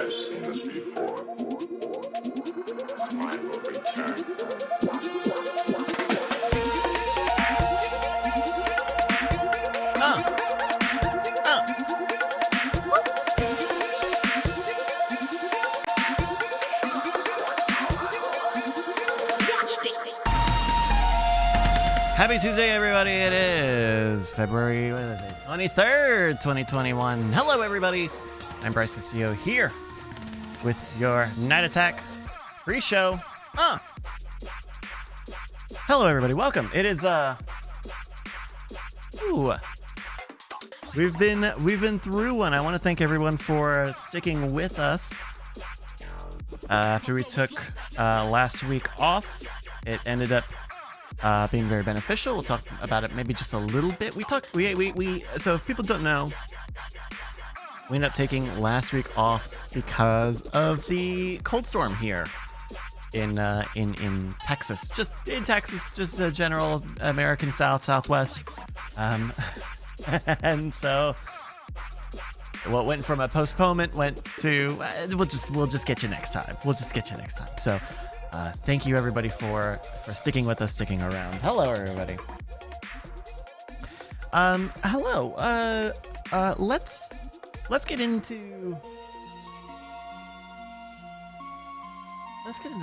has seen us before. Time will return. Happy Tuesday, everybody. It is February 23rd, 2021. Hello, everybody. I'm Bryce Castillo here with your Night Attack pre-show. Hello, everybody. Welcome. It is we've been through one. I want to thank everyone for sticking with us after we took last week off. It ended up being very beneficial. We'll talk about it maybe just a little bit. So if people don't know, we ended up taking last week off because of the cold storm here in Texas. Just in Texas, just a general American Southwest. And so what went from a postponement went to we'll just get you next time. We'll just get you next time. So thank you, everybody, for sticking with us, sticking around. Hello, everybody. Hello. Let's get into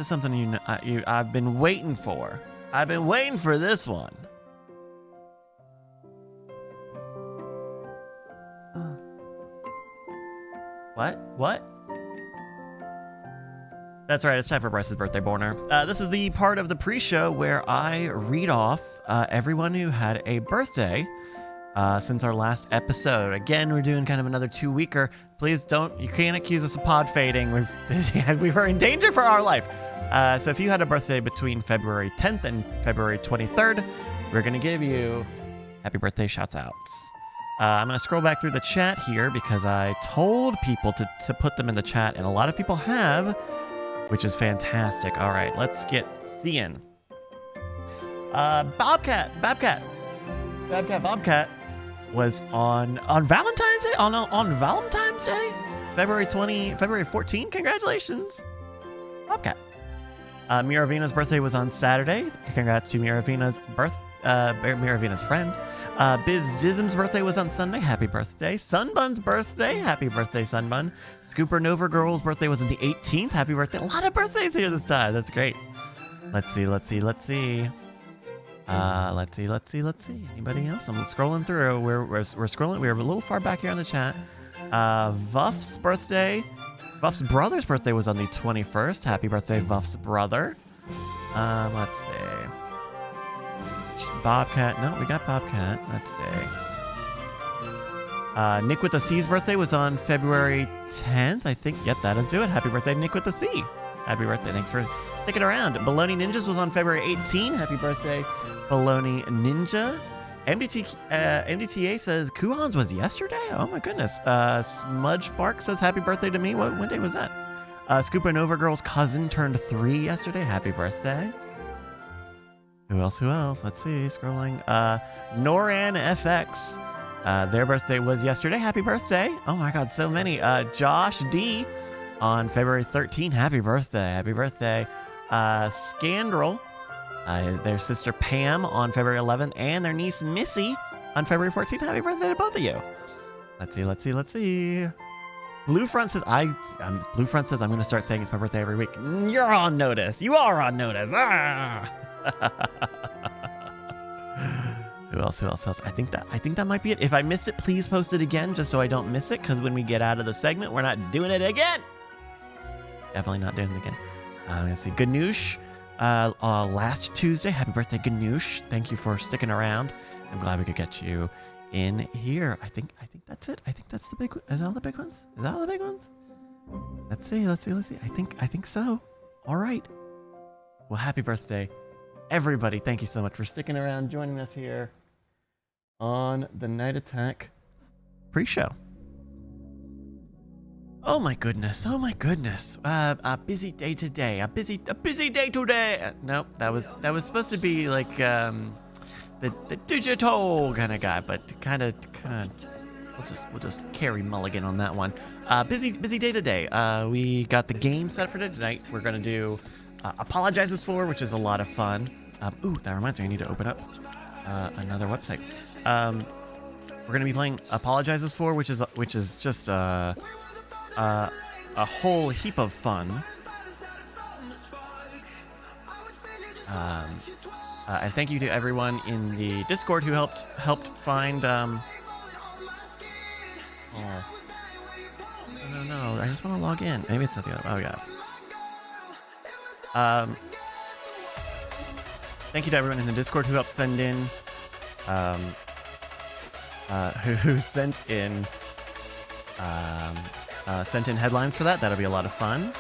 something I've been waiting for. I've been waiting for this one. What? That's right, it's time for Bryce's Birthday Borner. This is the part of the pre-show where I read off everyone who had a birthday since our last episode. Again, we're doing kind of another 2-weeker. Please you can't accuse us of pod fading. We were in danger for our life. So if you had a birthday between February 10th and February 23rd, we're going to give you happy birthday shouts outs. I'm going to scroll back through the chat here because I told people to put them in the chat, and a lot of people have, which is fantastic. All right, let's get seeing. Bobcat was on Valentine's Day. On Valentine's Day, February 14. Congratulations, Bobcat. Miravina's birthday was on Saturday. Congrats to Miravina's Miravina's friend. Biz Dism's birthday was on Sunday. Happy birthday. Sunbun's birthday. Happy birthday, Sunbun. Scooper Nova Girl's birthday was on the 18th. Happy birthday. A lot of birthdays here this time. That's great. Let's see. Let's see. Anybody else? I'm scrolling through. We're scrolling. We're a little far back here on the chat. Vuff's birthday. Vuff's brother's birthday was on the 21st. Happy birthday, Vuff's brother. Let's see. Bobcat. No, we got Bobcat. Let's see. Nick with the C's birthday was on February 10th. I think, yep, that'll do it. Happy birthday, Nick with the C. Happy birthday. Thanks for sticking around. Baloney Ninjas was on February 18th. Happy birthday, Baloney Ninja. MDTA says Kuhan's was yesterday? Oh my goodness. Smudge Bark says happy birthday to me. When day was that? Scoop and Over Girl's cousin turned 3 yesterday. Happy birthday. Who else? Let's see. Scrolling. Noran FX. Their birthday was yesterday. Happy birthday. Oh my God, so many. Josh D on February 13th. Happy birthday. Happy birthday. Scandal. Their sister Pam on February 11th, and their niece Missy on February 14th. Happy birthday to both of you. Let's see. Bluefront says Bluefront says I'm going to start saying it's my birthday every week. You're on notice. You are on notice. Who else? I think that might be it. If I missed it, please post it again just so I don't miss it, because when we get out of the segment, we're not doing it again. Definitely not doing it again. Let's see. Ganoush. Last Tuesday. Happy birthday, Ganoush. Thank you for sticking around. I'm glad we could get you in here. I think that's it. I think that's the big. Is that all the big ones? Let's see. I think so. All right. Well, happy birthday, everybody. Thank you so much for sticking around, joining us here on the Night Attack pre-show. Oh my goodness. A busy day today. A busy day today. Nope, that was supposed to be like the digital kind of guy, but kind of we'll just carry mulligan on that one. Busy day today. We got the game set for tonight. We're gonna do Apologizes For, which is a lot of fun. Ooh, that reminds me, I need to open up another website. We're gonna be playing Apologizes For, which is just a whole heap of fun. And thank you to everyone in the Discord who helped find. Oh no! I just want to log in. Maybe it's not the other. Oh yeah. Thank you to everyone in the Discord who helped send in. Who sent in headlines for that. That'll be a lot of fun.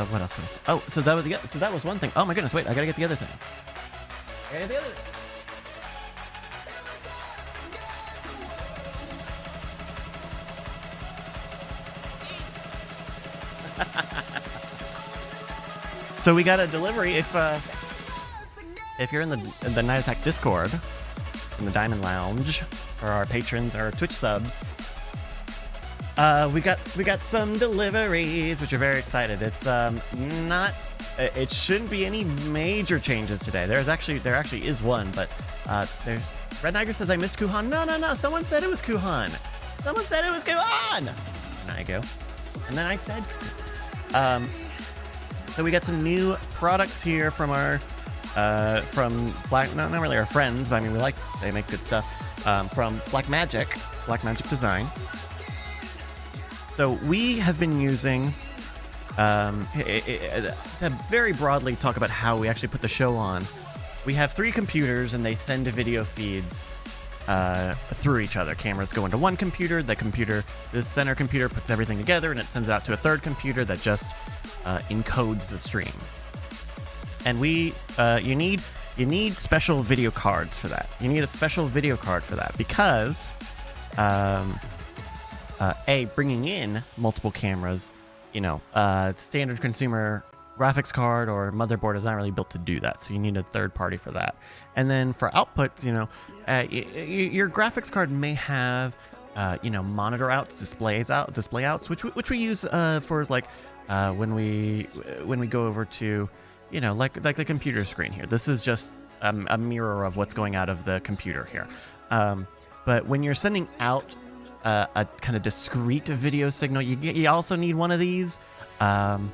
What else? Oh, so that was one thing. Oh my goodness! Wait, I gotta get the other thing. So we got a delivery. If you're in the Night Attack Discord, in the Diamond Lounge, for our patrons, our Twitch subs. We got some deliveries, which are very excited. It's it shouldn't be any major changes today. There actually is one, but there's Red Niger says I missed Kuhan. No. Someone said it was Kuhan. There you go. And then I said, so we got some new products here from our from Black, not really our friends, but I mean they make good stuff. From Black Magic Design. So we have been using, to very broadly talk about how we actually put the show on. We have 3 computers and they send video feeds through each other. Cameras go into one computer. This center computer puts everything together and it sends it out to a third computer that just encodes the stream. And you need special video cards for that. You need a special video card for that because bringing in multiple cameras, standard consumer graphics card or motherboard is not really built to do that. So you need a third party for that. And then for outputs, your graphics card may have, monitor outs, display outs, which we use for like when we go over to, like the computer screen here. This is just a mirror of what's going out of the computer here. But when you're sending out a kind of discrete video signal, you also need one of these, and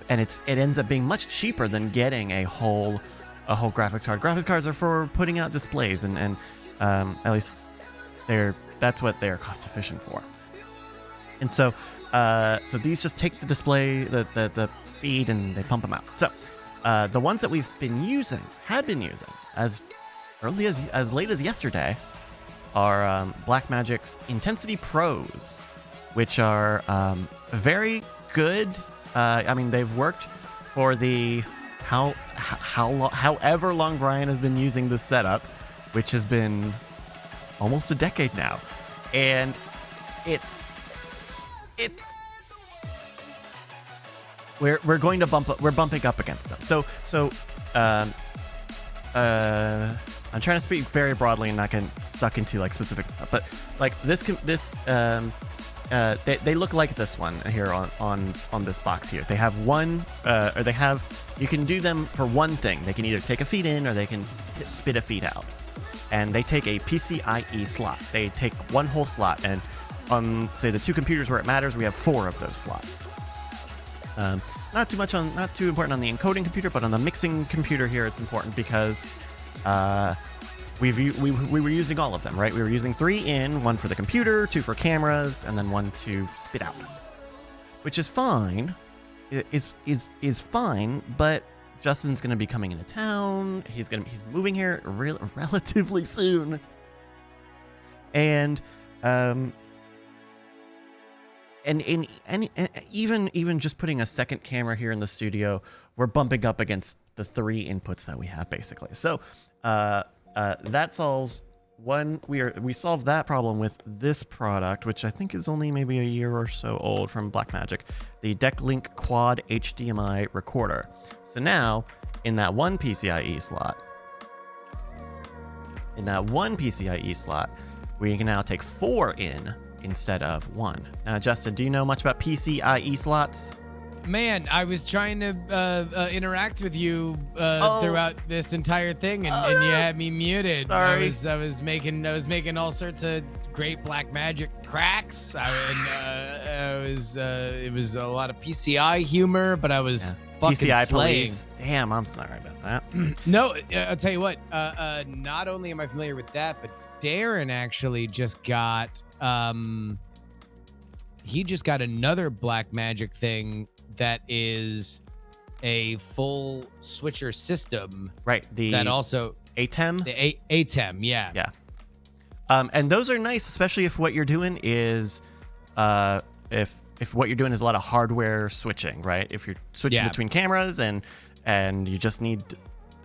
it ends up being much cheaper than getting a whole graphics card. Graphics cards are for putting out displays, and at least that's what they're cost efficient for. And so these just take the display, the feed, and they pump them out. So the ones that we've been using, as early as late as yesterday, are Blackmagic's Intensity Pros, which are very good. I mean, they've worked for the however long Brian has been using this setup, which has been almost a decade now, and we're going to we're bumping up against them. So I'm trying to speak very broadly and not get stuck into like specific stuff, but like they look like this one here on this box here. They have you can do them for one thing. They can either take a feed in or they can spit a feed out, and they take a PCIe slot. They take one whole slot, and on say the 2 computers where it matters, we have 4 of those slots. Not too important on the encoding computer, but on the mixing computer here, it's important because we were using all of them, right? We were using 3 in, 1 for the computer, 2 for cameras, and then 1 to spit out, which is fine. Is fine, but Justin's gonna be coming into town. He's moving here relatively soon, and even just putting a second camera here in the studio, we're bumping up against the 3 inputs that we have basically. So that solves one. We solved that problem with this product, which I think is only maybe a year or so old, from Blackmagic, the DeckLink Quad HDMI recorder. So now in that one PCIe slot, we can now take 4 in instead of 1. Now, Justin, do you know much about PCIe slots? Man, I was trying to interact with you throughout this entire thing, and you had me muted. Sorry. I was making all sorts of great black magic cracks. It was a lot of PCI humor, but I was fucking PCI slaying. police. Damn, I'm sorry about that. No, I'll tell you what. Not only am I familiar with that, but Darren actually just got he just got another black magic thing that is a full switcher system. Right. That also ATEM. the ATEM, yeah. Yeah. And those are nice, especially if what you're doing is if what you're doing is a lot of hardware switching, right? If you're switching between cameras and you just need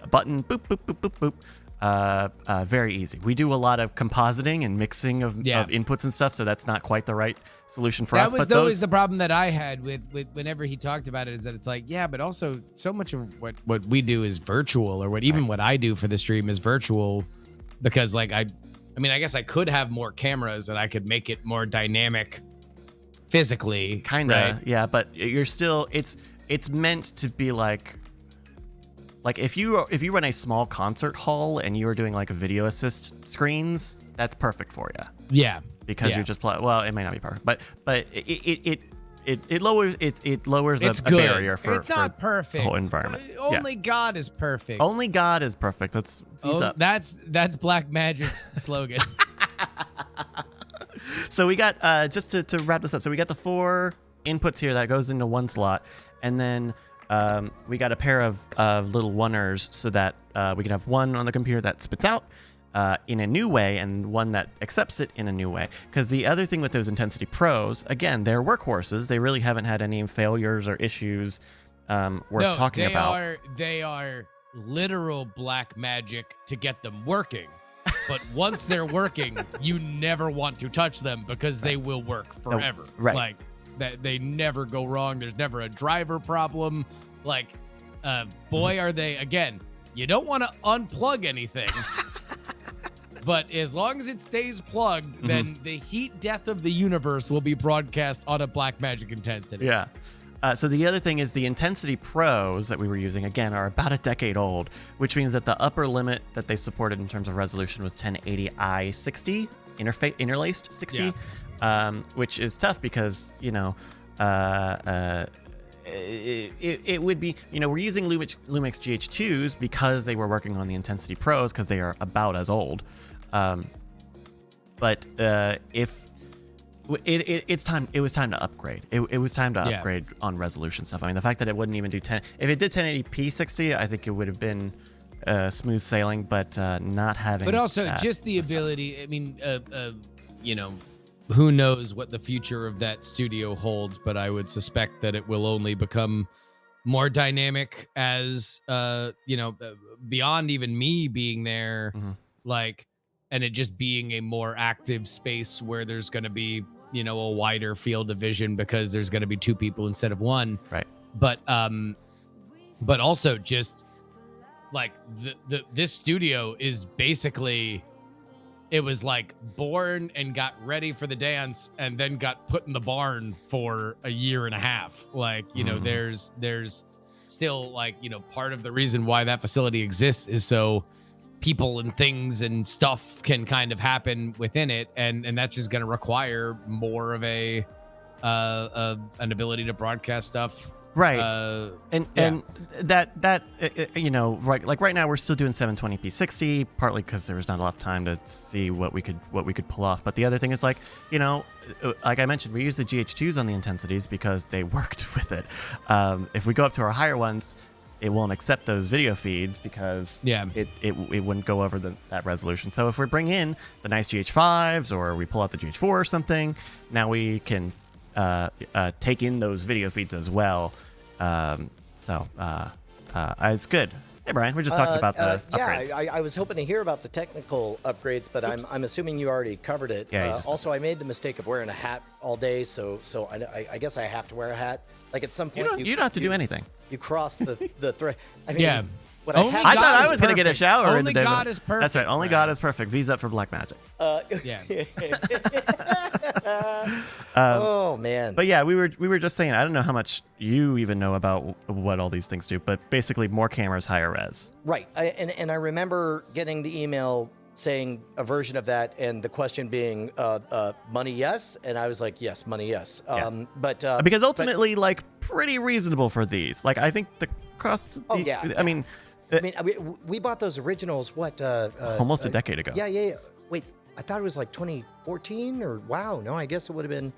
a button, boop, boop, boop, boop, boop. Very easy. We do a lot of compositing and mixing of inputs and stuff, so that's not quite the right solution for us. That was always the problem that I had with whenever he talked about it, is that it's like, yeah, but also so much of what we do is virtual, or what I do for the stream is virtual, because like I mean, I guess I could have more cameras and I could make it more dynamic physically. Kinda, right? yeah, but you're still, it's meant to be like if you run a small concert hall and you are doing like a video assist screens, that's perfect for you. Yeah. Because you're just playing. Well, it may not be perfect, but it lowers a barrier for it's not perfect. The whole environment. Only God is perfect. Only God is perfect. That's up. That's Black Magic's slogan. So we got just to wrap this up. So we got the 4 inputs here that goes into one slot, and then we got a pair of little oneers so that we can have one on the computer that spits out in a new way and one that accepts it in a new way. Because the other thing with those Intensity Pros, again, they're workhorses. They really haven't had any failures or issues worth talking about. They are literal black magic to get them working. But once they're working, you never want to touch them because they will work forever. Right. Like, they never go wrong. There's never a driver problem. Like, boy, are they, again, you don't want to unplug anything. But as long as it stays plugged, then the heat death of the universe will be broadcast on a black magic intensity. Yeah. So the other thing is the Intensity Pros that we were using, again, are about a decade old, which means that the upper limit that they supported in terms of resolution was 1080i 60, interlaced 60, which is tough because, you know, it would be, you know, we're using Lumix GH2s because they were working on the Intensity Pros because they are about as old. But if it was time to upgrade. It was time to upgrade on resolution stuff. I mean, the fact that it wouldn't even do 10, if it did 1080p 60, I think it would have been smooth sailing. But not having. But also just the ability. Stuff. I mean, you know, who knows what the future of that studio holds? But I would suspect that it will only become more dynamic as you know, beyond even me being there, like, and it just being a more active space where there's going to be, you know, a wider field of vision because there's going to be 2 people instead of 1. Right. But also just like this studio is basically, it was like born and got ready for the dance and then got put in the barn for a year and a half. Like, you know, there's still, like, you know, part of the reason why that facility exists is so people and things and stuff can kind of happen within it, and that's just going to require more of an ability to broadcast stuff, right? And that you know, right now we're still doing 720p 60, partly because there was not a lot of time to see what we could pull off. But the other thing is, like, you know, like I mentioned, we use the GH2s on the intensities because they worked with it. If we go up to our higher ones, it won't accept those video feeds because it wouldn't go over that resolution. So if we bring in the nice GH5s or we pull out the GH4 or something, now we can take in those video feeds as well. It's good. Hey, Brian, we just talked about the upgrades. Yeah, I was hoping to hear about the technical upgrades, but I'm assuming you already covered it. Yeah, also, I made the mistake of wearing a hat all day, so I guess I have to wear a hat. Like, at some point, you don't have to do anything. You cross the thread. I mean, what Only have I God thought I is was gonna get a perfect. shower. in Only the day, God but- is perfect. That's right. Only Brad. God is perfect. V's up for Black Magic. Yeah. oh man. But yeah, we were just saying. I don't know how much you even know about what all these things do, but basically, more cameras, higher res. Right. And I remember getting the email saying a version of that, and the question being, money, yes. And I was like, yes, money, yes. Yeah. But Because ultimately, like, pretty reasonable for these. Like, I think the cost. Oh, yeah. I mean, we bought those originals. What? almost a decade ago. Yeah. Wait, I thought it was like 2014 or wow. No, I guess it would have been.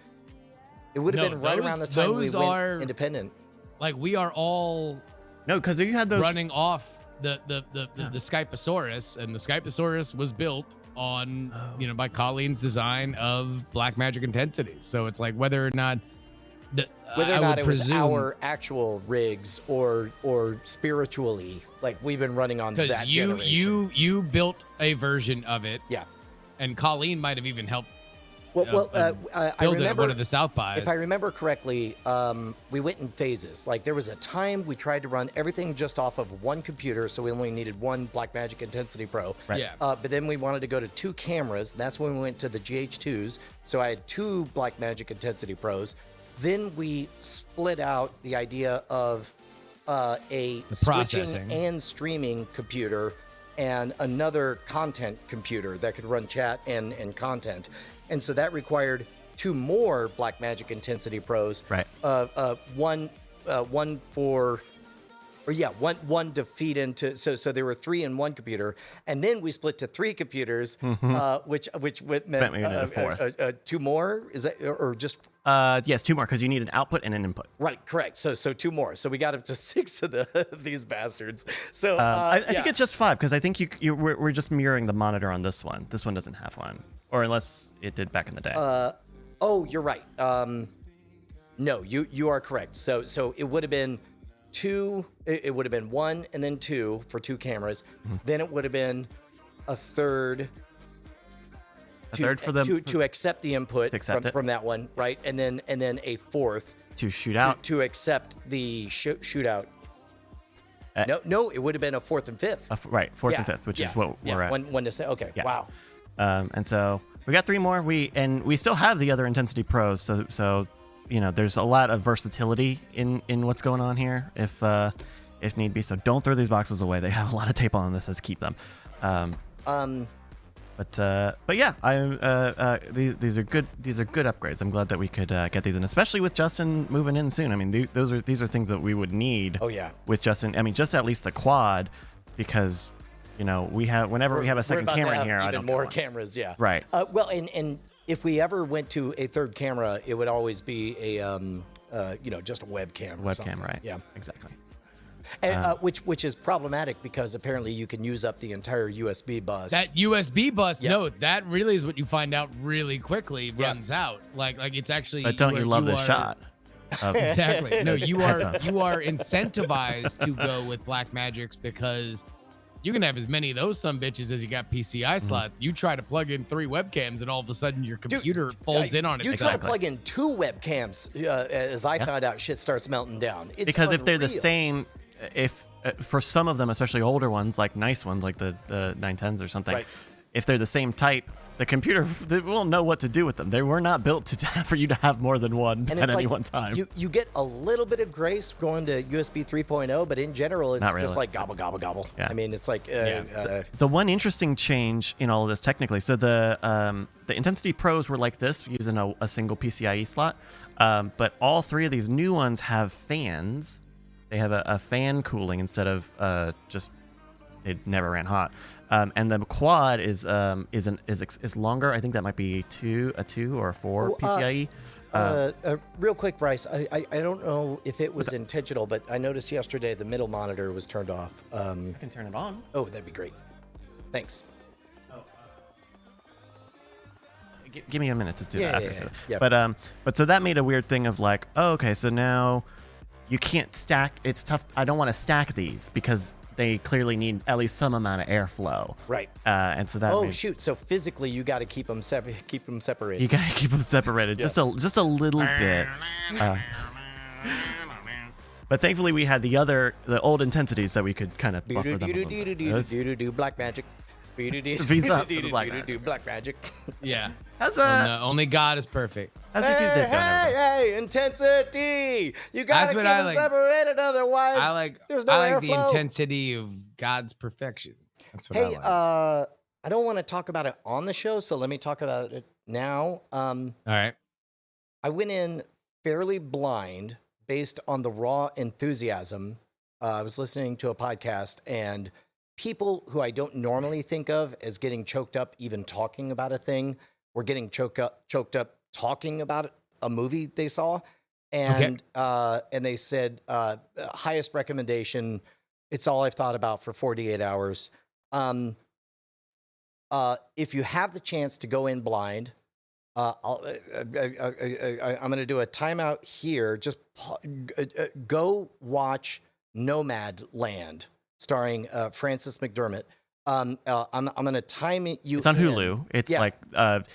It would have No, been right those- around the time we those went are- independent. Like we are all No, because you had those. running off the Skyposaurus, and the Skyposaurus was built on by Colleen's design of Black Magic Intensities. So it's like whether or not Whether or I not would it was presume, our actual rigs or spiritually, like we've been running on that because generation. you built a version of it, Yeah. and Colleen might have even helped I build it at remember one of the South Bys. if I remember correctly, we went in phases. Like there was a time we tried to run everything just off of one computer, so we only needed one Blackmagic Intensity Pro. Right. Yeah. But then we wanted to go to 2 cameras. That's when we went to the GH2s. So I had 2 Blackmagic Intensity Pros. Then we split out the idea of a switching processing. and streaming computer and another content computer that could run chat and content. And so that required 2 more Blackmagic Intensity Pros. Right. One to feed into. So there were 3 in one computer, and then we split to 3 computers, which meant Meant we needed a fourth. 2 more. Is that or just? Yes, 2 more because you need an output and an input. Right, correct. So 2 more. So we got up to 6 of these bastards. So I think yeah. it's just 5 because I think we're just mirroring the monitor on this one. This one doesn't have one, or unless it did back in the day. Oh, you're right. No, you are correct. So it would have been 2. It would have been 1 and then 2 for 2 cameras. Then it would have been a third. A third for them to accept the input to accept it. from that one, right? And then a fourth to shoot out. to accept the shootout. No, it would have been a 4th and 5th. Right, 4th and Yeah, 5th, which yeah, is what yeah, we're at. When to say, okay, Yeah. wow. And so we got 3 more. We still have the other Intensity Pros. So there's a lot of versatility in what's going on here if need be. So don't throw these boxes away. They have a lot of tape on them that says keep them. But yeah, these are good. These are good upgrades. I'm glad that we could get these in, especially with Justin moving in soon. I mean, these are things that we would need. Oh yeah. With Justin, I mean, just at least the quad, because we have whenever we have a second We're about camera to have in here, I even don't more get one. cameras. Yeah. Right. Well, and if we ever went to a 3rd camera, it would always be a just a webcam. or something. Webcam, right? Yeah. Exactly. And, which is problematic because apparently you can use up the entire USB bus. That USB bus, Yeah. no, that really is what you find out really quickly runs out. Like it's actually. But don't you love this shot? Exactly. No, you are Headphones. incentivized to go with Black Magics because you can have as many of those some bitches as you got PCI slots. You try to plug in 3 webcams, and all of a sudden your computer folds in on You itself. try to plug in 2 webcams. As I found out, shit starts melting down. It's Because if they're the unreal. same, if for some of them, especially older ones, like nice ones, like the 910s or something, Right. if they're the same type, the computer they won't know what to do with them. They were not built for you to have more than one And at it's any like, one time. You get a little bit of grace going to USB 3.0, but in general, it's Not really. just like gobble, gobble, gobble. Yeah. I mean, it's like, The one interesting change in all of this technically, so the Intensity Pros were like this, using a single PCIe slot, but all 3 of these new ones have fans. They have a fan cooling instead of just it never ran hot. And the quad is longer. I think that might be a 2 or a 4 PCIe. real quick, Bryce, I don't know if it was intentional, but I noticed yesterday the middle monitor was turned off. I can turn it on. Oh, that'd be great. Thanks. Give me a minute to do Yeah, that yeah, after. yeah, yeah. But so that made a weird thing of like, oh, okay, so now you can't stack. It's tough. I don't want to stack these because they clearly need at least some amount of airflow. Right. And so that. Oh made, shoot! So physically, you got to keep them separated. You gotta keep them separated just a little bit. But thankfully, we had the old intensities that we could kind of buffer them a little bit. Do black magic. Visa up for the black magic. Black magic. Yeah. How's No, only God is perfect. how's your Tuesdays going? everybody? Hey, intensity! You gotta That's keep what I them like. separated, otherwise I like there's no I like the airflow. intensity of God's perfection. That's what I Hey, like. I don't want to talk about it on the show, so let me talk about it now. All right. I went in fairly blind based on the raw enthusiasm. I was listening to a podcast, and people who I don't normally think of as getting choked up even talking about a thing were getting choked up talking about a movie they saw. And and they said, highest recommendation, it's all I've thought about for 48 hours. If you have the chance to go in blind, I'm going to do a timeout here. Just go watch Nomadland, starring Frances McDermott. I'm going to time you. It's on in. Hulu. It's Yeah. like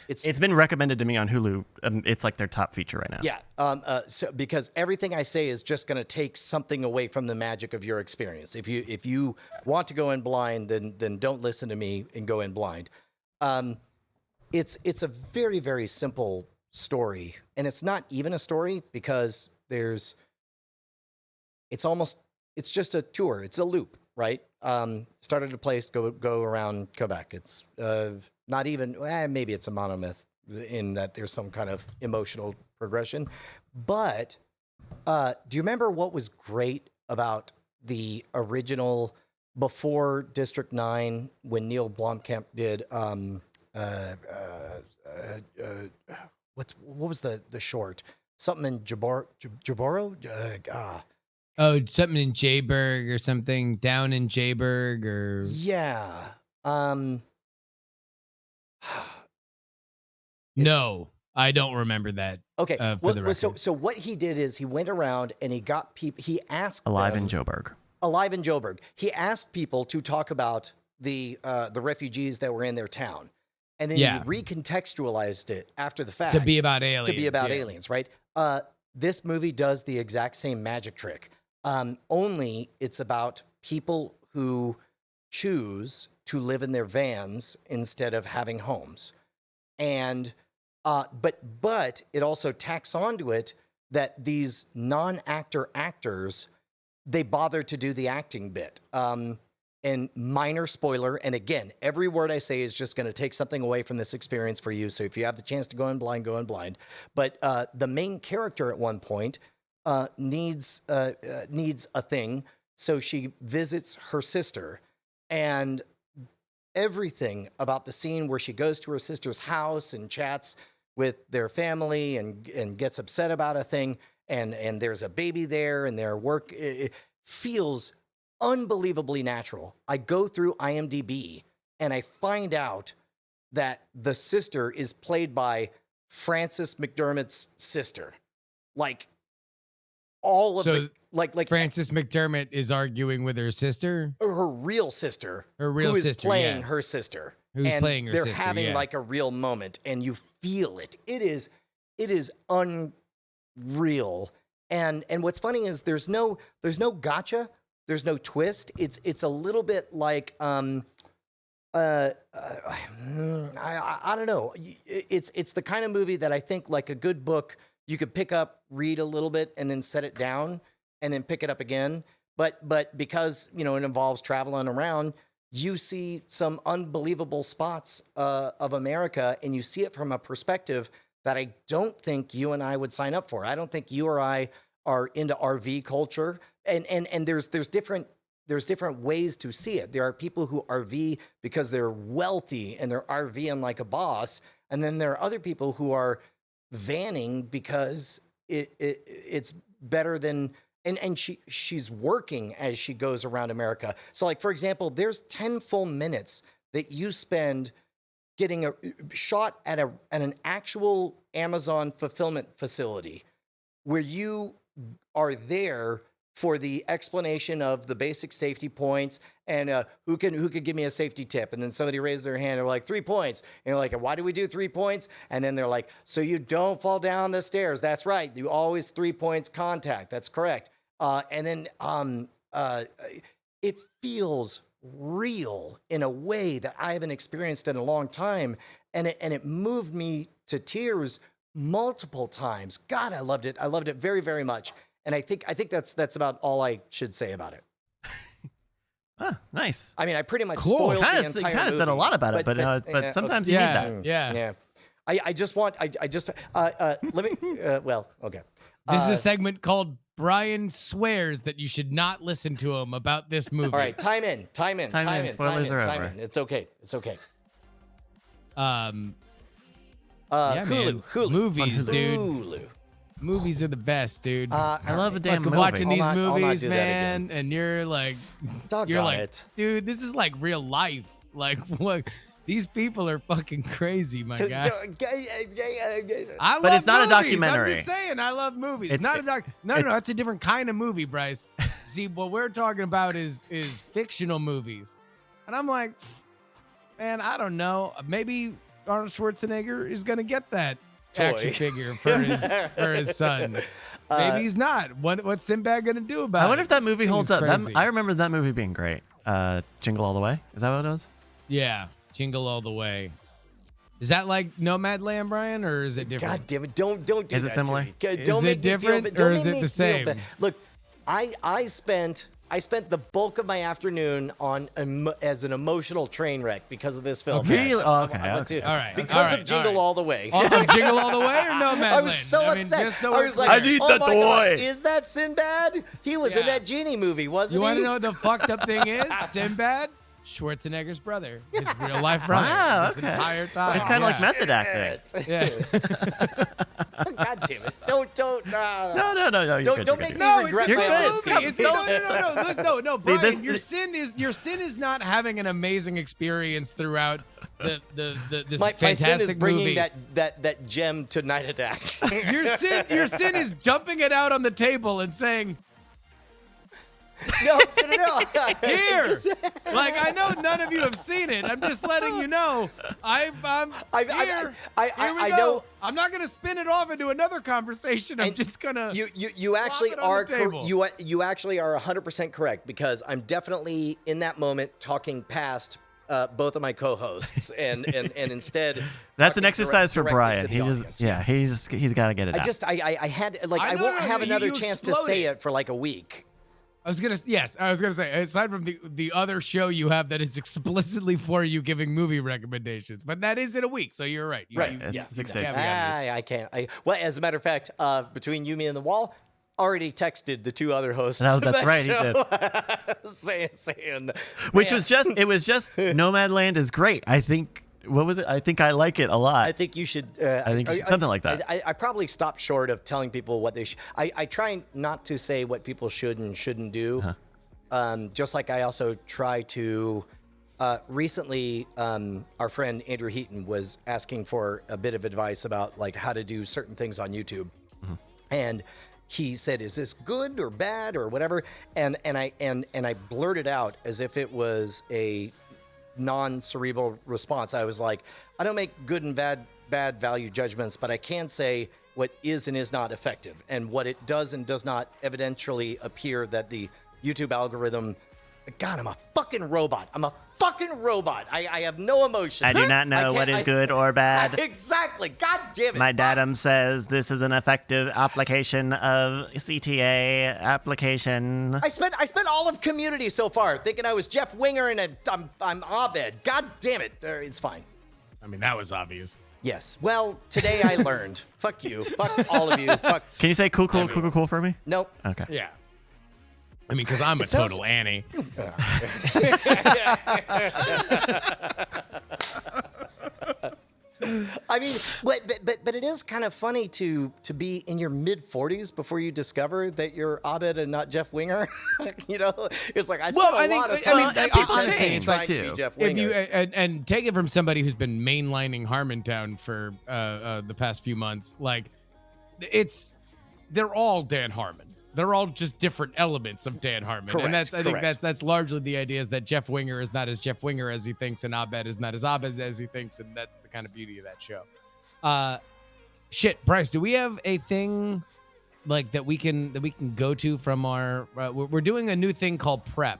it's been recommended to me on Hulu. It's like their top feature right now. Yeah. So because everything I say is just going to take something away from the magic of your experience. If you want to go in blind, then don't listen to me and go in blind. It's a very, very simple story, and it's not even a story because it's just a tour. It's a loop, right? Start at a place, go around, come back. It's not even, maybe it's a monomyth in that there's some kind of emotional progression. But do you remember what was great about the original before District 9 when Neil Blomkamp did what was the short? Something in Jaboro? Oh, something in Jayberg or something down in Jayberg or Yeah. no, I don't remember that. Okay. For the record. So what he did is he went around and he got people. He asked Alive them, in Joburg. Alive in Joburg. He asked people to talk about the refugees that were in their town, and then he recontextualized it after the fact to be about aliens. Aliens, right? This movie does the exact same magic trick. Only it's about people who choose to live in their vans instead of having homes, and but it also tacks onto it that these non-actor actors, they bother to do the acting bit. And minor spoiler, and again, every word I say is just going to take something away from this experience for you. So if you have the chance to go in blind, go in blind. But the main character at one point needs a thing, so she visits her sister, and everything about the scene where she goes to her sister's house and chats with their family and gets upset about a thing, and there's a baby there, and their work it feels unbelievably natural. I go through IMDb and I find out that the sister is played by Frances McDermott's sister. Like all of the like Frances McDermott is arguing with her sister, her real sister, who is playing her sister. Who's playing her they're sister, having like a real moment, and you feel it. It is unreal. And what's funny is there's no gotcha. There's no twist. It's a little bit like I don't know. It's the kind of movie that I think, like a good book, you could pick up, read a little bit, and then set it down, and then pick it up again. But because it involves traveling around, you see some unbelievable spots of America, and you see it from a perspective that I don't think you and I would sign up for. I don't think you or I are into RV culture, and there's different ways to see it. There are people who RV because they're wealthy and they're RVing like a boss, and then there are other people who are vanning because it's better than. And she's working as she goes around America. So, like, for example, there's 10 full minutes that you spend getting a shot at an actual Amazon fulfillment facility where you are there for the explanation of the basic safety points and who could give me a safety tip. And then somebody raised their hand, they're like, 3 points. And you're like, why do we do 3 points? And then they're like, so you don't fall down the stairs. That's right. You always 3 points contact. That's correct. And then it feels real in a way that I haven't experienced in a long time, and it moved me to tears multiple times. God, I loved it. I loved it very, very much. And I think that's about all I should say about it. Ah, nice. I mean, I pretty much Cool. spoiled the You entire kind of said a movie, lot about it, but sometimes you need that. Yeah. I just want let me well, okay. This is a segment called Brian Swears that you should not listen to him about this movie. All right, time in. Spoilers are over. It's okay. Yeah, Hulu, man. Hulu. Movies, dude. Hulu. Movies are the best, dude. I love a damn Fucking movie. watching these I'll not movies, do that man, and you're like, Doggone it. dude, this is like real life. Like, what? These people are fucking crazy, my guy. I But love it's not a movies. documentary. I'm just saying, I love movies. It's- Not a doc. No, it's- that's a different kind of movie, Bryce. See, what we're talking about is fictional movies, and I'm like, man, I don't know. Maybe Arnold Schwarzenegger is gonna get that action figure for his son. Maybe he's not. What's Sinbad gonna do about it? I wonder if that This movie thing holds is up. crazy. I remember that movie being great. Jingle All the Way. Is that what it was? Yeah, Jingle All the Way. Is that like Nomadland, Brian, or is it different? God damn it! Don't do Is it that similar? To me. Is Don't it make me feel different, bad. or Don't is make it me the feel same? bad. Look, I spent the bulk of my afternoon on as an emotional train wreck because of this film. Okay. Really? Oh, okay, I went okay. to- All right, Because all right, of Jingle all right. All the Way. Jingle All the Way or Nomadland? I was so upset. Just so I we're was clear. like, I need oh the my God, toy. is that Sinbad? He was in Yeah. that genie movie, wasn't You want he? to know what the fucked up thing is? Sinbad, Schwarzenegger's brother, his real life brother. Wow, this okay. entire time. It's kind of like Yeah. method acting. Yeah. God damn it! Don't. No. You're Don't good, make me No, regret it's a You're my good. good honesty. movie. It's no. See, Brian, this- your sin is not having an amazing experience throughout this My fantastic sin is bringing movie. that gem to Night Attack. Your sin is dumping it out on the table and saying, no. "Here." Like, I know none of you have seen it. I'm just letting you know. I'm here. Here we I go. know. I'm not gonna spin it off into another conversation. I'm And just gonna. You actually it on are the table. you actually are 100% correct, because I'm definitely in that moment talking past both of my co-hosts and instead That's an talking exercise for directly Brian. to the He audience. he's got to get it out. I had like I know, won't no, have you another chance to say exploded. it for like a week. I was gonna say, aside from the other show you have that is explicitly for you giving movie recommendations, but that is in a week, so you're right. Right. It's Yeah. 6 Yeah. days. I can't. Well, as a matter of fact, between you, me, and the wall, already texted the two other hosts. No, of that's that right, he show, saying, Which "Man, was just Nomadland is great. I think what was it? I think I like it a lot. I think you should. I think you should- something like that. I probably stopped short of telling people what they should. I try not to say what people should and shouldn't do. Just like I also try to. Recently, our friend Andrew Heaton was asking for a bit of advice about like how to do certain things on YouTube, and he said, "Is this good or bad or whatever?" And I blurted out as if it was a non-cerebral response. I was like, I don't make good and bad value judgments, but I can say what is and is not effective, and what it does and does not evidentially appear that the YouTube algorithm. God, I'm a fucking robot. I have no emotion. I do not know what is good or bad. Exactly. God damn it. My datum says this is an effective application of CTA application. I spent all of Community so far thinking I was Jeff Winger and I'm Abed. God damn it. It's fine. I mean, that was obvious. Yes. Well, today I learned. Fuck you. Fuck all of you. Fuck. Can you say cool for me? Nope. Okay. Yeah. I mean, because I'm a sounds- total Annie. I mean, but it is kind of funny to be in your mid 40s before you discover that you're Abed and not Jeff Winger. You know, it's like I spent Well, I a think- lot of I time. mean, and people I'm saying change, it's like, too. to be Jeff If Winger. you and take it from somebody who's been mainlining Harmontown for the past few months, like they're all Dan Harmon. They're all just different elements of Dan Harmon. Correct, And I think correct. that's largely the idea, is that Jeff Winger is not as Jeff Winger as he thinks, and Abed is not as Abed as he thinks, and that's the kind of beauty of that show. Shit, Bryce, do we have a thing like that we can go to from our. We're doing a new thing called prep.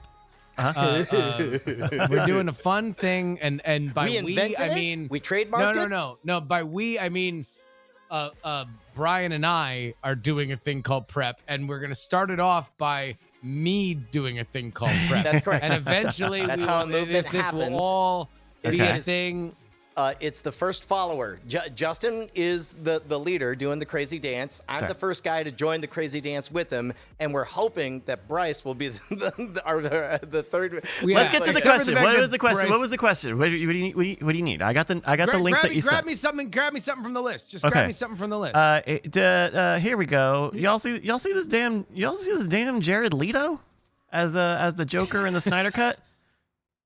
We're doing a fun thing, and by we I mean we trademarked it. No. By we I mean Brian and I are doing a thing called prep, and we're gonna start it off by me doing a thing called prep. That's correct. And eventually, that's how a movement happens. This will all be a thing. It's the first follower. Justin is the leader doing the crazy dance. I'm the first guy to join the crazy dance with him, and we're hoping that Bryce will be the third. Let's get to the question. What was the question? What was the question? What do you need? I got the links that you sent. Grab me something from the list. Just grab me something from the list. Here we go. Y'all see this damn Jared Leto as the Joker in the Snyder Cut?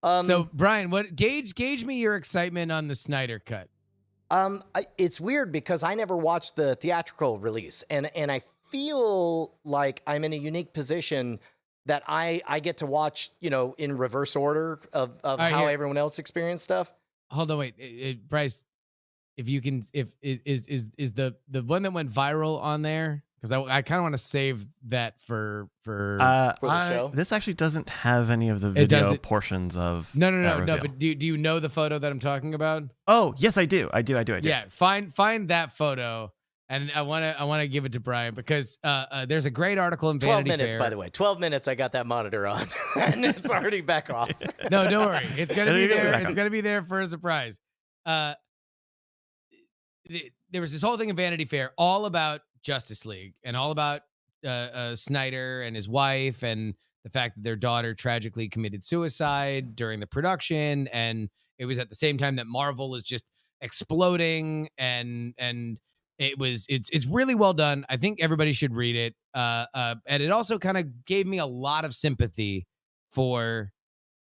So Brian, gauge me your excitement on the Snyder Cut? It's weird because I never watched the theatrical release, and I feel like I'm in a unique position that I get to watch, in reverse order of how everyone else experienced stuff. Hold on, wait, Bryce, if you can, is the one that went viral on there? Because I kind of want to save that for the show. This actually doesn't have any of the video portions of. No. But do you know the photo that I'm talking about? Oh yes, I do. Yeah, find that photo, and I want to give it to Brian because there's a great article in Vanity 12 minutes, Fair. by the way. 12 minutes. I got that monitor on, and it's already back off. No, don't worry. It's gonna be there. It's gonna be there for a surprise. There was this whole thing in Vanity Fair all about Justice League and all about Snyder and his wife and the fact that their daughter tragically committed suicide during the production, and it was at the same time that Marvel is just exploding, and it's really well done. I think everybody should read it, and it also kind of gave me a lot of sympathy for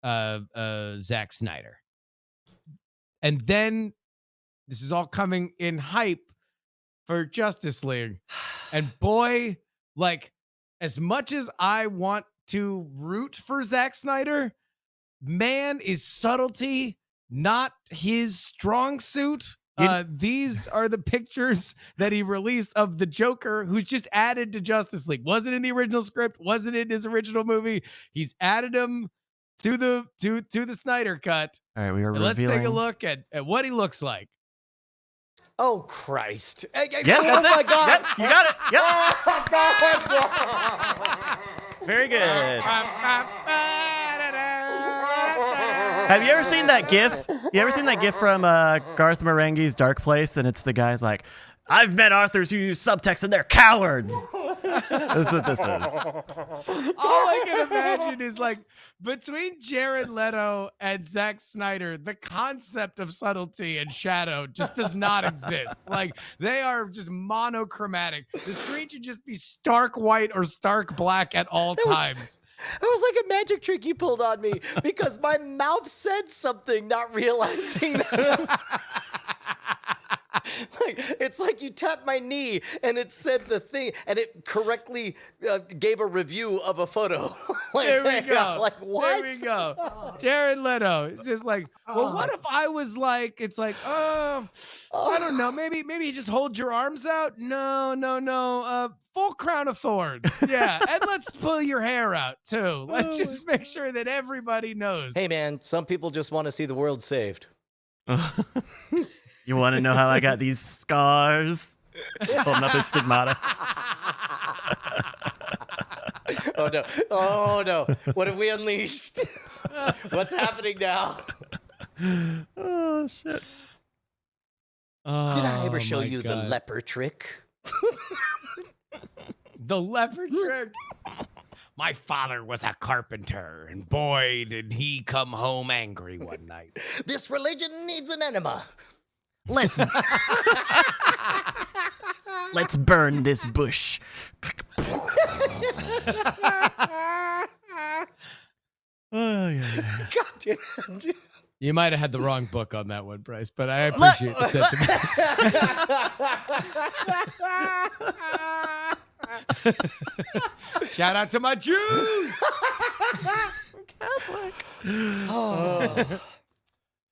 Zack Snyder. And then this is all coming in hype for Justice League. And boy, like, as much as I want to root for Zack Snyder, man, is subtlety not his strong suit. These are the pictures that he released of the Joker, who's just added to Justice League. Wasn't in the original script, wasn't in his original movie. He's added him to the Snyder Cut. All right, we are Let's take a look at what he looks like. Oh, Christ. Yeah, oh, my God. Yep, you got it. Yep. Oh, Very good. Have you ever seen that GIF? You ever seen that GIF from Garth Marenghi's Dark Place? And it's the guys like, I've met authors who use subtext and they're cowards. That's what this is. All I can imagine is like between Jared Leto and Zack Snyder, the concept of subtlety and shadow just does not exist. Like they are just monochromatic. The screen should just be stark white or stark black at all times. It was like a magic trick you pulled on me because my mouth said something, not realizing that. Like, it's like you tapped my knee and it said the thing and it correctly gave a review of a photo. Like, there we go. Like, what? There we go. Jared Leto. It's just like, well, what if I was like, it's like, I don't know. Maybe you just hold your arms out. No. Full crown of thorns. Yeah. And let's pull your hair out too. Let's just make sure that everybody knows. Hey man, some people just want to see the world saved. You want to know how I got these scars? Holding up his stigmata. Oh no. What have we unleashed? What's happening now? Oh shit. Did I ever show you the leper trick? The leper trick? My father was a carpenter, and boy, did he come home angry one night. This religion needs an enema. Let's burn this bush. Oh yeah. God damn it. You might have had the wrong book on that one, Bryce, but I appreciate the sentiment. Shout out to my Jews. Catholic. Oh.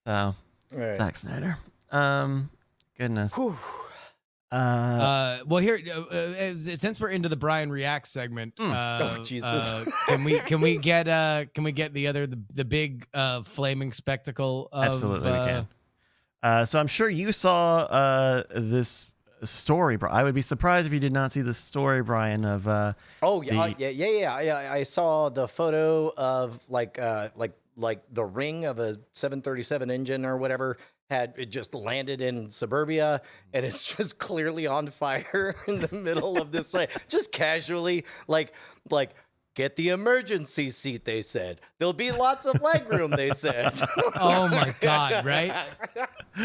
So, Right. Zack Snyder. Goodness. Whew. Well, here, since we're into the Brian Reacts segment, Oh, Jesus. can we get the big flaming spectacle of, absolutely we can. So I'm sure you saw this story, I would be surprised if you did not see the story, Brian, of Oh yeah. I saw the photo of like the ring of a 737 engine or whatever it just landed in suburbia, and it's just clearly on fire in the middle of this, like, just casually, like get the emergency seat, they said. There'll be lots of legroom, they said. Oh my God, right?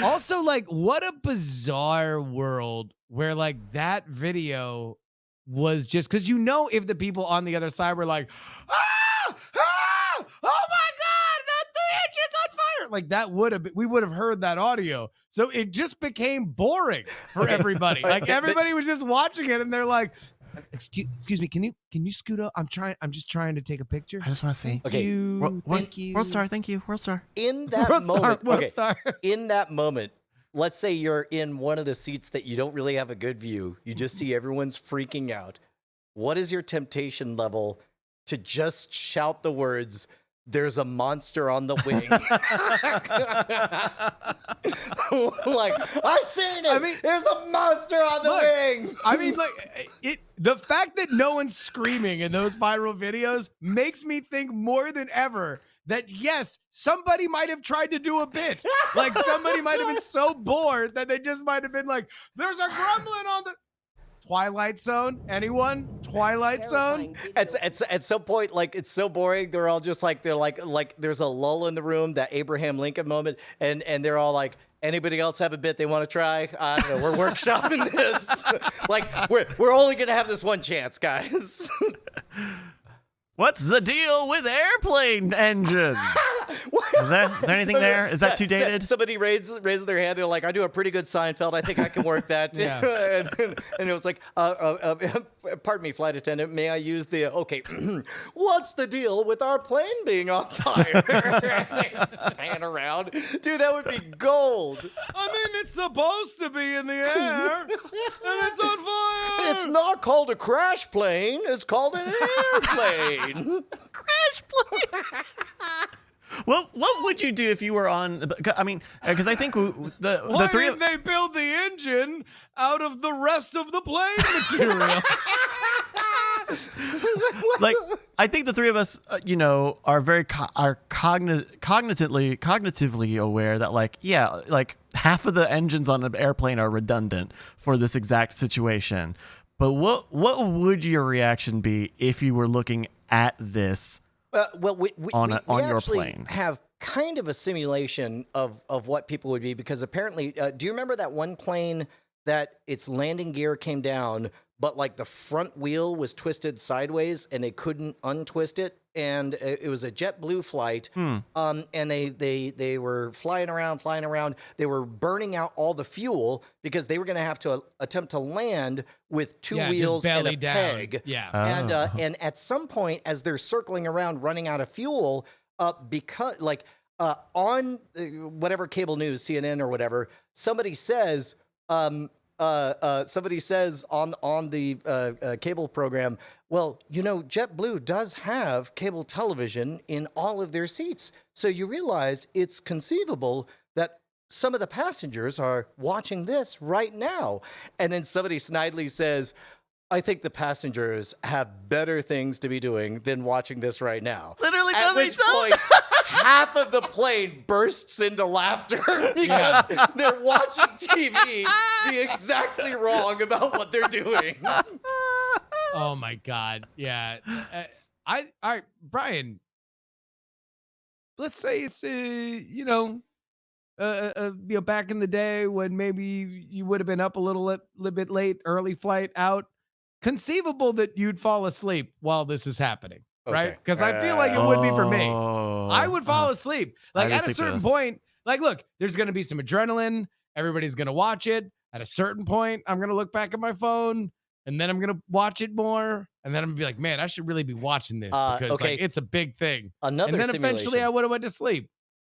Also, like, what a bizarre world where like that video was just because if the people on the other side were like, oh my God, the engine's on fire. Like that we would have heard that audio. So it just became boring for everybody. Like everybody was just watching it and they're like, excuse me, can you scoot up? I'm just trying to take a picture. I just want to see. Okay. Thank you. World Star, thank you. World Star. In that moment, World Star. in that moment, let's say you're in one of the seats that you don't really have a good view. You just see everyone's freaking out. What is your temptation level to just shout the words, "There's a monster on the wing"? Like, I seen it. I mean, there's a monster on the wing. I mean, like, the fact that no one's screaming in those viral videos makes me think more than ever that yes, somebody might have tried to do a bit. Like somebody might have been so bored that they just might have been like, "There's a grumbling on the Twilight Zone." Anyone? Twilight Zone? At some point, like, it's so boring. They're all just like, there's a lull in the room, that Abraham Lincoln moment, and they're all like, anybody else have a bit they want to try? I don't know. We're workshopping this. Like, we're only gonna have this one chance, guys. What's the deal with airplane engines? Is there anything there? Is that too dated? Somebody raises their hand. They're like, "I do a pretty good Seinfeld. I think I can work that." Yeah. and it was like, "Pardon me, flight attendant. May I use the okay? What's the deal with our plane being on fire?" They span around, dude. That would be gold. I mean, it's supposed to be in the air, and it's on fire. It's not called a crash plane. It's called an airplane. Crash plane. Well, what would you do if you were on? I mean, because I think the three of they build the engine out of the rest of the plane material. Like, I think the three of us, are very cognitively aware that, like, yeah, like half of the engines on an airplane are redundant for this exact situation. But what would your reaction be if you were looking at this? Well, we on your actually plane have kind of a simulation of what people would be, because apparently, do you remember that one plane that its landing gear came down, but like the front wheel was twisted sideways and they couldn't untwist it? And it was a JetBlue flight. And they were flying around. They were burning out all the fuel because they were going to have to attempt to land with two wheels and a peg. Yeah. And at some point, as they're circling around, running out of fuel, because like on whatever cable news, CNN or whatever, somebody says on the cable program, well, JetBlue does have cable television in all of their seats. So you realize it's conceivable that some of the passengers are watching this right now. And then somebody snidely says, I think the passengers have better things to be doing than watching this right now. Literally, at which point, half of the plane bursts into laughter because they're watching TV be exactly wrong about what they're doing. Oh my God. Yeah. All right, Brian, let's say it's, back in the day when maybe you would have been up a little bit late, early flight out, conceivable that you'd fall asleep while this is happening. Right? Because I feel like it would be for me. I would fall asleep. Like at a certain point, like, look, there's going to be some adrenaline. Everybody's going to watch it. At a certain point, I'm going to look back at my phone and then I'm going to watch it more. And then I'm going to be like, man, I should really be watching this because like, it's a big thing. And then eventually I would have went to sleep.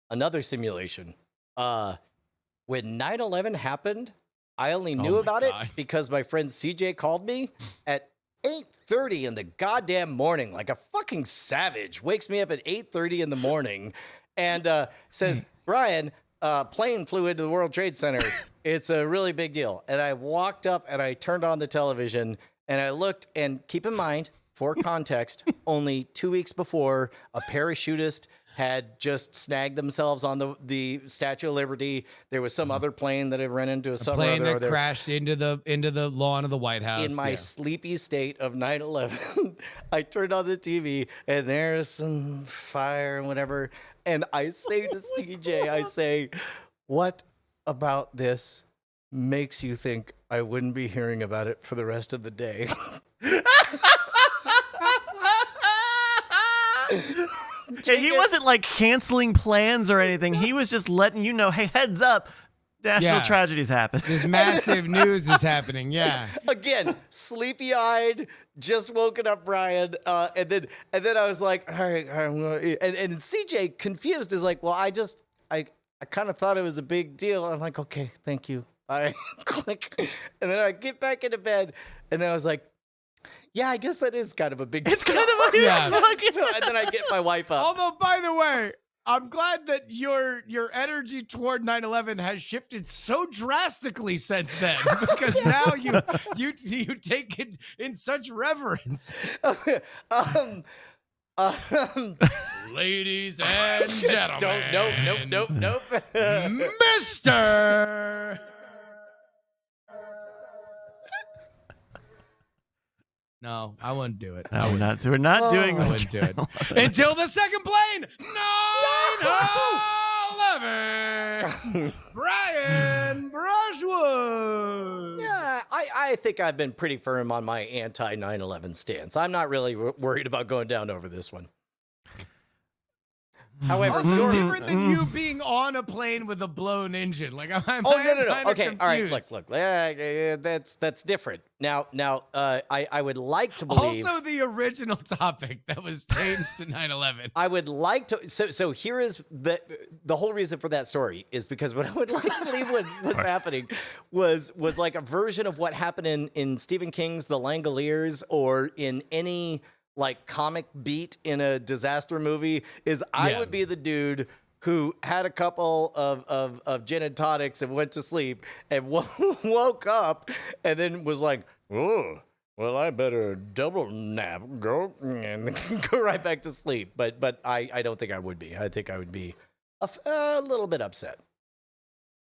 Another simulation. When 9/11 happened, I only knew my about God. it because my friend CJ called me at 8:30 in the goddamn morning, like a fucking savage. Wakes me up at 8:30 in the morning and says, Brian, plane flew into the World Trade Center. It's a really big deal. And I walked up and I turned on the television and I looked, and keep in mind, for context, only 2 weeks before, a parachutist had just snagged themselves on the Statue of Liberty. There was some other plane that had run into a Plane that crashed into the lawn of the White House. In my sleepy state of 9/11, I turned on the TV and there's some fire and whatever. And I say to CJ, I say, what about this makes you think I wouldn't be hearing about it for the rest of the day? Yeah, he wasn't like canceling plans or anything. He was just letting you know, hey, heads up, national tragedies happen. This massive news is happening. Yeah. Again, sleepy-eyed, just woken up, Brian, and then I was like, all right, and CJ confused is like, well, I kind of thought it was a big deal. I'm like, okay, thank you. I click, and then I get back into bed, and then I was like, yeah, I guess that is kind of a big deal. It's kind of a So, and then I get my wife up. Although, by the way, I'm glad that your energy toward 9/11 has shifted so drastically since then, because now you take it in such reverence. Ladies and gentlemen, Nope. Mr. No, I wouldn't do it. No, we're not doing I this. wouldn't do it. Until the second plane, 9/11. Brian Brushwood. Yeah, I think I've been pretty firm on my anti-9/11 stance. I'm not really worried about going down over this one. However, Also different than you being on a plane with a blown engine. Like I'm no. kinda Okay, all right. confused. Look. That's different. Now, I would like to believe. Also, the original topic that was changed to 9/11. I would like to. So here is the whole reason for that story is because what I would like to believe what was happening was like a version of what happened in Stephen King's The Langoliers, or in any like comic beat in a disaster movie. Is I would be the dude who had a couple of gin and tonics and went to sleep and woke up and then was like, oh, well, I better double nap, go, and go right back to sleep. But I don't think I would be. I think I would be a little bit upset.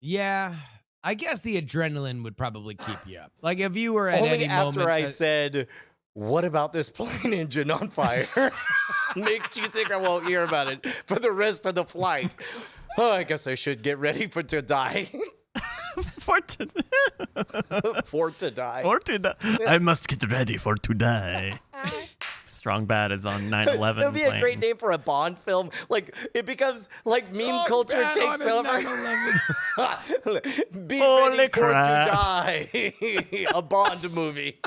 Yeah, I guess the adrenaline would probably keep you up. Like if you were at Only any after moment I said, what about this plane engine on fire? Makes you think I won't hear about it for the rest of the flight. Oh, I guess I should get ready to die. For to die. I must get ready for to die. Strong Bad is on 9/11. It would be a great name for a Bond film. Like it becomes like meme culture takes over. Be Holy ready for crap. to die. A Bond movie.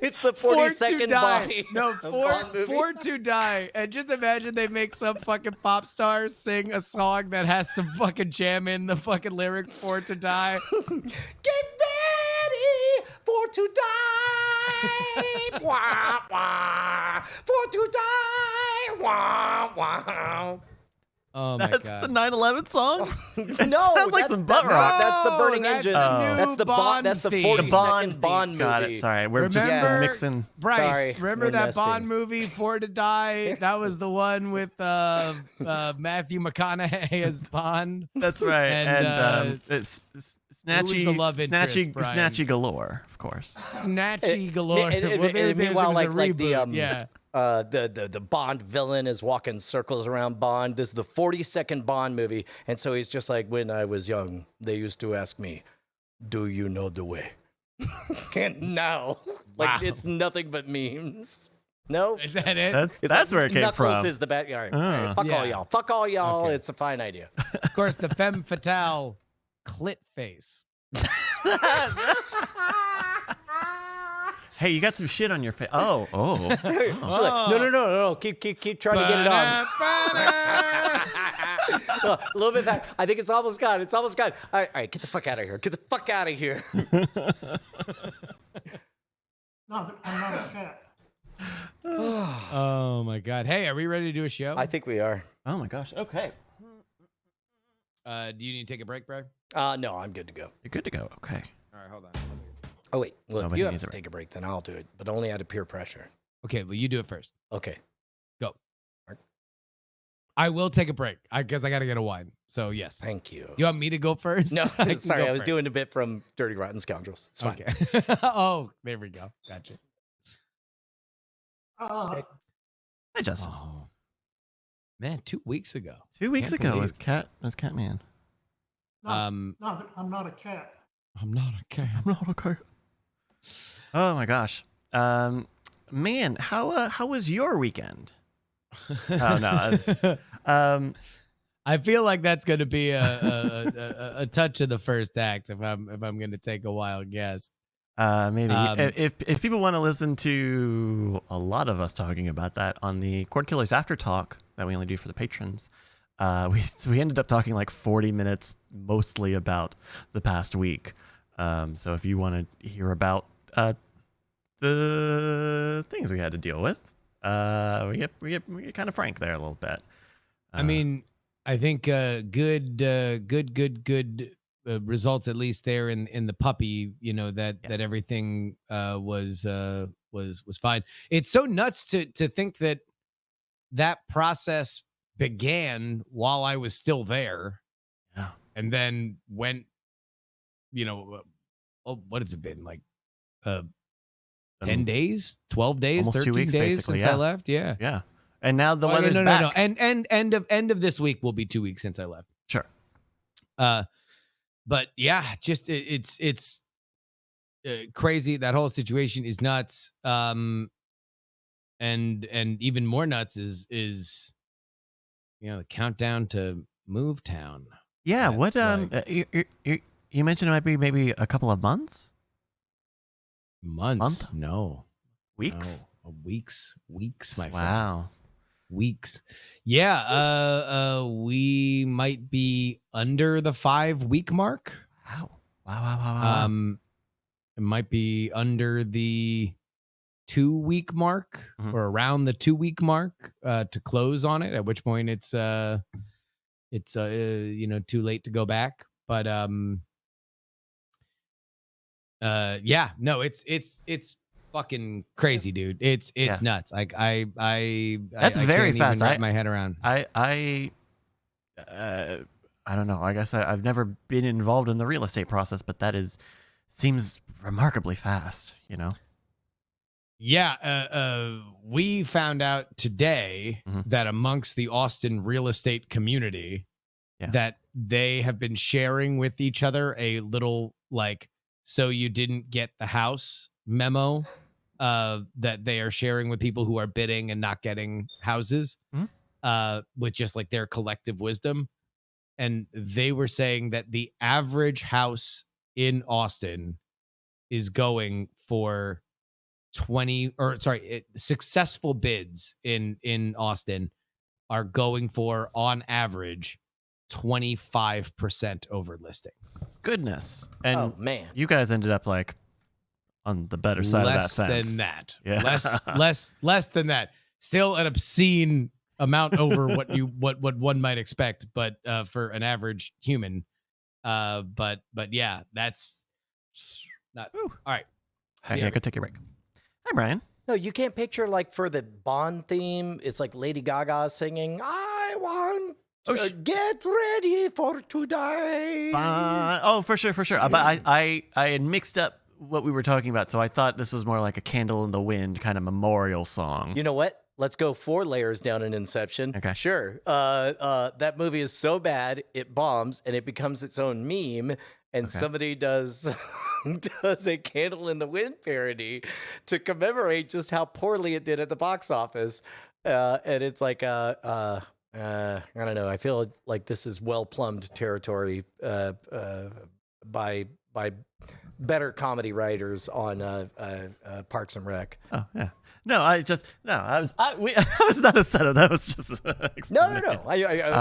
It's the 42nd Bond. No, Bond movie. for to die. And just imagine they make some fucking pop star sing a song that has to fucking jam in the fucking lyric for to die. Get ready for to die. Wah, wah. For to die. Wah, wah. Oh my That's god. the 9/11 song? No, sounds like some butt rock. That's the Burning that's Engine. the new That's the Bond That's the theme. 42nd The Bond Bond movie. Got it. Sorry, we're just Remember- mixing. Bryce, Sorry, remember we're that nesting. Bond movie, For to Die? That was the one with Matthew McConaughey as Bond. That's right. And, And it's snatchy, the love interest, Brian? snatchy galore, of course. Snatchy galore. And Well, there's meanwhile, a like the reboot, yeah. the Bond villain is walking circles around Bond. This is the 42nd Bond movie, and so he's just like, when I was young, they used to ask me, "Do you know the way?" And now, like, Wow. it's nothing but memes. No, Is that it? That's where it came Knuckles from. is the bad. All right, all right, fuck Yeah. all y'all. Fuck all y'all. Okay. It's a fine idea. Of course, the femme fatale clit face. Hey, you got some shit on your face. Oh. She's like, no. Keep trying to get it on. A little bit back. I think it's almost gone. It's almost gone. All right, get the fuck out of here. Get the fuck out of here. No, I'm not a cat. Oh my God. Hey, are we ready to do a show? I think we are. Oh my gosh. Okay. Do you need to take a break, bro? No, I'm good to go. You're good to go. Okay. All right, hold on. Oh, wait. Look, Nobody you have needs to a break. take a break, then I'll do it. But only out of peer pressure. Okay, well, you do it first. Okay. Go. I will take a break because I got to get a wine. So, yes. Thank you. You want me to go first? No, I can sorry. go I was first. doing a bit from Dirty Rotten Scoundrels. It's fine. Okay. Oh, there we go. Gotcha. Uh, Hi, Justin. Oh. Man, 2 weeks ago. 2 weeks Can't ago believe- was Catman. no, Um, no, I'm not a cat. I'm not okay. I'm not okay. Oh my gosh. Man, how was your weekend? Oh no. I feel like that's going to be a touch of the first act if I'm going to take a wild guess. Maybe if people want to listen to a lot of us talking about that on the Cord Killers After Talk that we only do for the patrons, we ended up talking like 40 minutes mostly about the past week. So if you want to hear about the things we had to deal with, we get kind of frank there a little bit. I mean, I think good results at least there in the puppy. You know that Yes. everything was fine. It's so nuts to think that process began while I was still there, Yeah. and then went. What has it been like? 10 days, 12 days, Almost 2 13 weeks, days basically, since I yeah. left. Yeah. Yeah. And now the Oh, yeah, weather's no, back. no. And end of this week will be 2 weeks since I left. Sure. But yeah, just it's crazy. That whole situation is nuts. And even more nuts is the countdown to move town. Yeah. That, What you mentioned it might be maybe a couple of months, Months? No. weeks. No. Weeks, my friend. Wow. Weeks. Yeah, we might be under the 5-week mark. Wow. It might be under the 2-week mark Mhm. or around the 2-week mark to close on it, at which point it's too late to go back. But yeah, no, it's fucking crazy, dude. It's Yeah. nuts. Like I That's I very can't fast. even wrap my head around. I don't know. I guess I've never been involved in the real estate process, but seems remarkably fast, you know? Yeah, we found out today Mhm. that amongst the Austin real estate community, Yeah. that they have been sharing with each other a little like, so you didn't get the house memo that they are sharing with people who are bidding and not getting houses, with just like their collective wisdom. And they were saying that the average house in Austin is going for successful bids in Austin are going for on average 25% over listing. Goodness. And Oh, man. you guys ended up like on the better side of that Less fence. than that. Yeah. Less than that. Still an obscene amount over what one might expect, but for an average human. But yeah, that's nuts. Whew. All right. Hey, I could take a break. Hi, Brian. No, you can't picture like for the Bond theme, it's like Lady Gaga singing, I want to get ready for today. For sure. But I had mixed up what we were talking about, so I thought this was more like a Candle in the Wind kind of memorial song. You know what? Let's go 4 layers down in Inception. Okay. Sure. That movie is so bad, it bombs and it becomes its own meme. And somebody does a Candle in the Wind parody to commemorate just how poorly it did at the box office. And it's like, I don't know. I feel like this is well-plumbed territory by better comedy writers on Parks and Rec. Oh, yeah. No, I was not a setup. That was just No.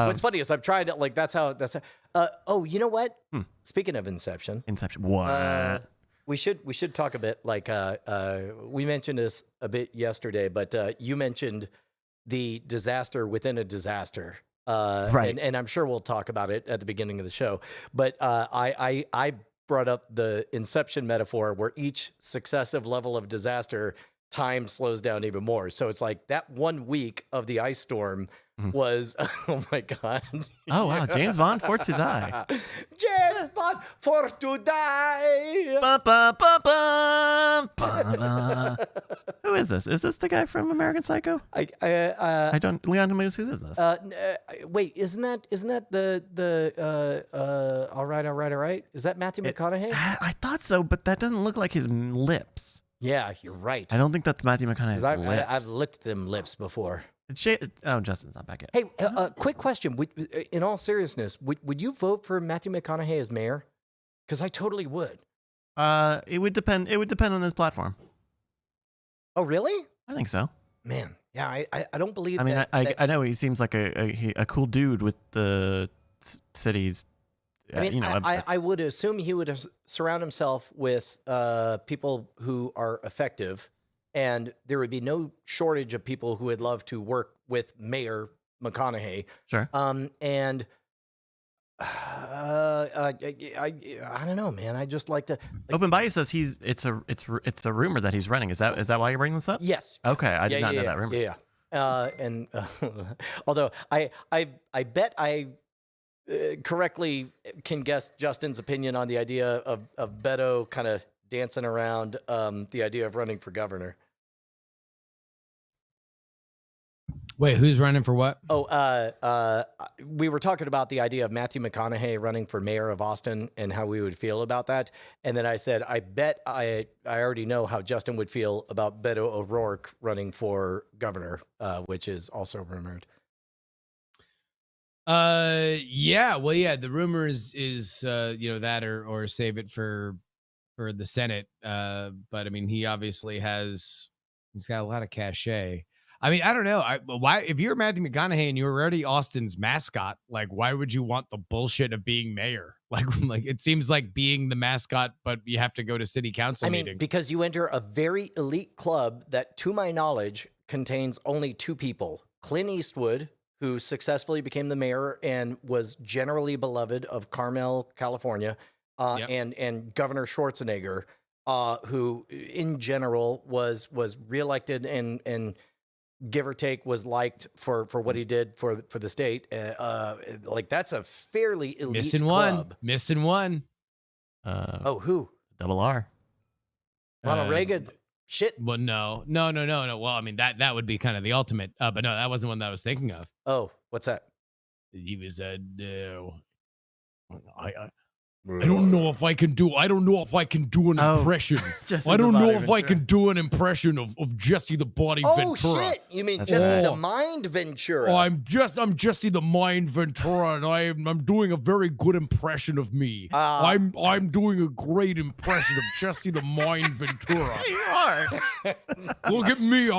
What's funny is I'm trying to like that's how. Oh, you know what? Speaking of Inception, What? we should talk a bit. Like we mentioned this a bit yesterday, but you mentioned the disaster within a disaster. Right. And I'm sure we'll talk about it at the beginning of the show. But I brought up the Inception metaphor where each successive level of disaster, time slows down even more. So it's like that 1 week of the ice storm was, oh my God. Oh, wow. James Bond for to die. James Bond for to die. Ba, ba, ba, ba, ba, ba. Who is this? Is this the guy from American Psycho? I don't. Leon Lewis, who is this? Wait, isn't that the all right? Is that Matthew McConaughey? I thought so, but that doesn't look like his lips. Yeah, you're right. I don't think that's Matthew McConaughey's lips. I've licked them lips before. Oh, Justin's not back yet. Hey, quick question. In all seriousness, would you vote for Matthew McConaughey as mayor? Because I totally would. It would depend. It would depend on his platform. Oh, really? I think so. Man, yeah, I don't believe. I mean, that, I know he seems like a cool dude with the cities. I mean, I would assume he would surround himself with people who are effective, and there would be no shortage of people who would love to work with Mayor McConaughey. Sure. And I don't know, man. I just like to. Open Bayou says it's a rumor that he's running. Is that why you're bringing this up? Yes. Okay, I did not know that rumor. Yeah. And although I bet I correctly can guess Justin's opinion on the idea of Beto kind of dancing around the idea of running for governor. Wait, who's running for what? Oh, we were talking about the idea of Matthew McConaughey running for mayor of Austin and how we would feel about that. And then I said, I bet I already know how Justin would feel about Beto O'Rourke running for governor, which is also rumored. Yeah, well, yeah, the rumor is that or save it for the Senate. But I mean, he's got a lot of cachet. I mean, I don't know. Why, if you're Matthew McConaughey and you're already Austin's mascot, like, why would you want the bullshit of being mayor? Like it seems like being the mascot, but you have to go to city council meetings. Because you enter a very elite club that, to my knowledge, contains only two people: Clint Eastwood, who successfully became the mayor and was generally beloved of Carmel, California, and Governor Schwarzenegger, who in general was reelected and give or take was liked for what he did for the state. Like, that's a fairly elite club. Missing one. Who? Double R. Ronald Reagan. Shit. Well, no. Well, I mean, that would be kind of the ultimate. But no, that wasn't the one that I was thinking of. Oh, what's that? He was no. I don't know if I can do. I don't know if I can do an impression. I don't know if I can do an impression of Jesse the Body Ventura. Oh shit! You mean Jesse the Mind Ventura? Oh, I'm Jesse the Mind Ventura, and I'm doing a very good impression of me. I'm doing a great impression of Jesse the Mind Ventura. You are. Look at me.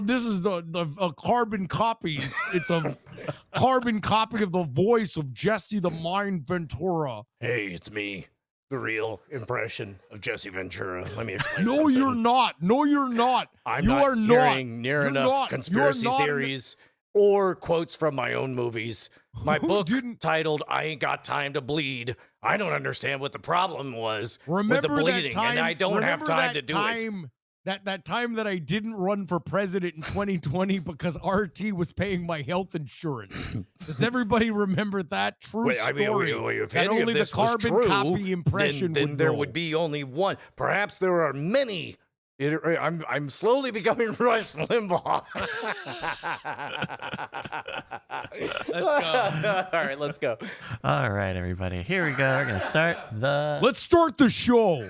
This is a carbon copy. It's a carbon copy of the voice of Jesse the Mind Ventura. Hey, it's me, the real impression of Jesse Ventura. Let me explain No, something. you're not. No, you're not. You are not near enough conspiracy theories or quotes from my own movies. My book titled "I Ain't Got Time to Bleed." I don't understand what the problem was with the bleeding, and I don't have time to do it. That time that I didn't run for president in 2020 because RT was paying my health insurance. Does everybody remember that true story? If that any only of this the carbon was true, copy impression then there would be only one. Perhaps there are many. I'm slowly becoming Rush Limbaugh. Let's go. All right, let's go. All right, everybody. Here we go. We're gonna start the. Let's start the show.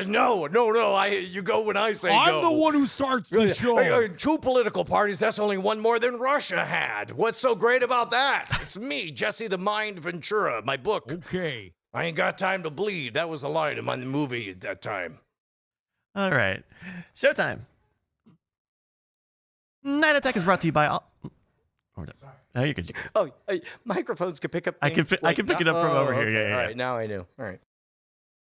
No. You go when I say I'm go. the one who starts the show. Two political parties, that's only one more than Russia had. What's so great about that? It's me, Jesse the Mind Ventura, my book. Okay. I ain't got time to bleed. That was a line in my movie at that time. All right, showtime. Night Attack is brought to you by. Oh, you can. Oh, microphones can pick up. I can things I can pick it up from over here. okay. Yeah, yeah. All yeah. right, now I knew. All right.